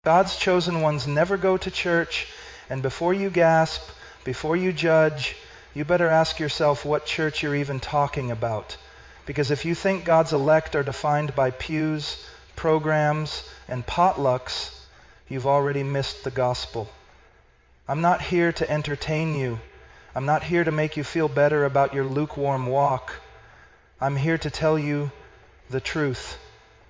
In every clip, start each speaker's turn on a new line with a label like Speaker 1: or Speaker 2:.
Speaker 1: God's chosen ones never go to church, and before you gasp, before you judge, you better ask yourself what church you're even talking about. Because if you think God's elect are defined by pews, programs, and potlucks, you've already missed the gospel. I'm not here to entertain you. I'm not here to make you feel better about your lukewarm walk. I'm here to tell you the truth.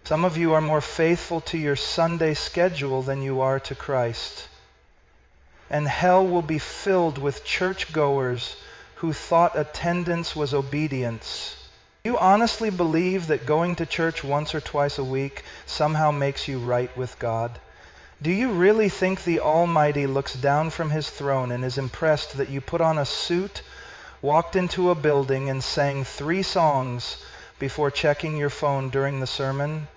Speaker 1: Some of you are more faithful to your Sunday schedule than you are to Christ. And hell will be filled with churchgoers who thought attendance was obedience. Do you honestly believe that going to church once or twice a week somehow makes you right with God? Do you really think the Almighty looks down from his throne and is impressed that you put on a suit, walked into a building, and sang 3 songs before checking your phone during the sermon?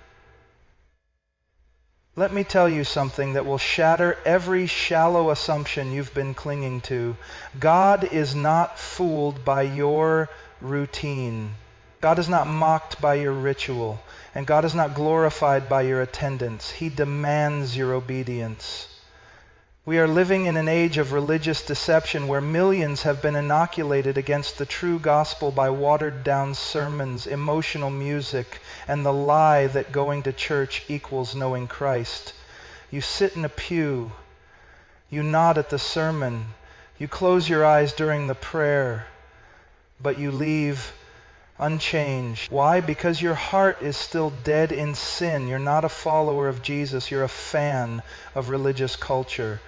Speaker 1: Let me tell you something that will shatter every shallow assumption you've been clinging to. God is not fooled by your routine. God is not mocked by your ritual, and God is not glorified by your attendance. He demands your obedience. We are living in an age of religious deception where millions have been inoculated against the true gospel by watered-down sermons, emotional music, and the lie that going to church equals knowing Christ. You sit in a pew. You nod at the sermon. You close your eyes during the prayer, but you leave unchanged. Why? Because your heart is still dead in sin. You're not a follower of Jesus. You're a fan of religious culture.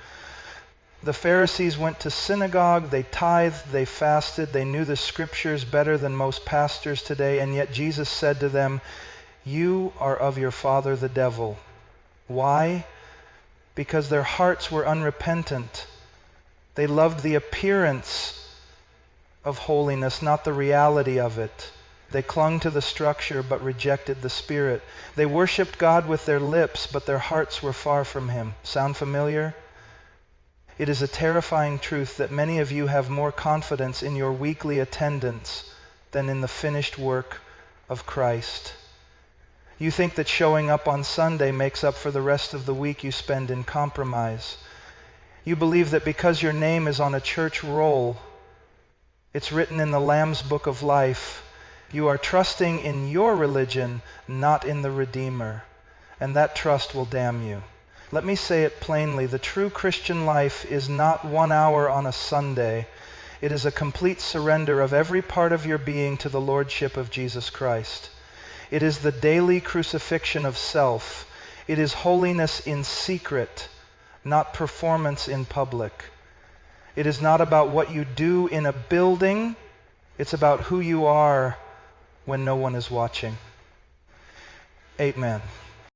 Speaker 1: The Pharisees went to synagogue, they tithed, they fasted, they knew the scriptures better than most pastors today, and yet Jesus said to them, "You are of your father the devil." Why? Because their hearts were unrepentant. They loved the appearance of holiness, not the reality of it. They clung to the structure but rejected the Spirit. They worshiped God with their lips, but their hearts were far from Him. Sound familiar? It is a terrifying truth that many of you have more confidence in your weekly attendance than in the finished work of Christ. You think that showing up on Sunday makes up for the rest of the week you spend in compromise. You believe that because your name is on a church roll, it's written in the Lamb's Book of Life, you are trusting in your religion, not in the Redeemer. And that trust will damn you. Let me say it plainly. The true Christian life is not 1 hour on a Sunday. It is a complete surrender of every part of your being to the Lordship of Jesus Christ. It is the daily crucifixion of self. It is holiness in secret, not performance in public. It is not about what you do in a building. It's about who you are when no one is watching. Amen.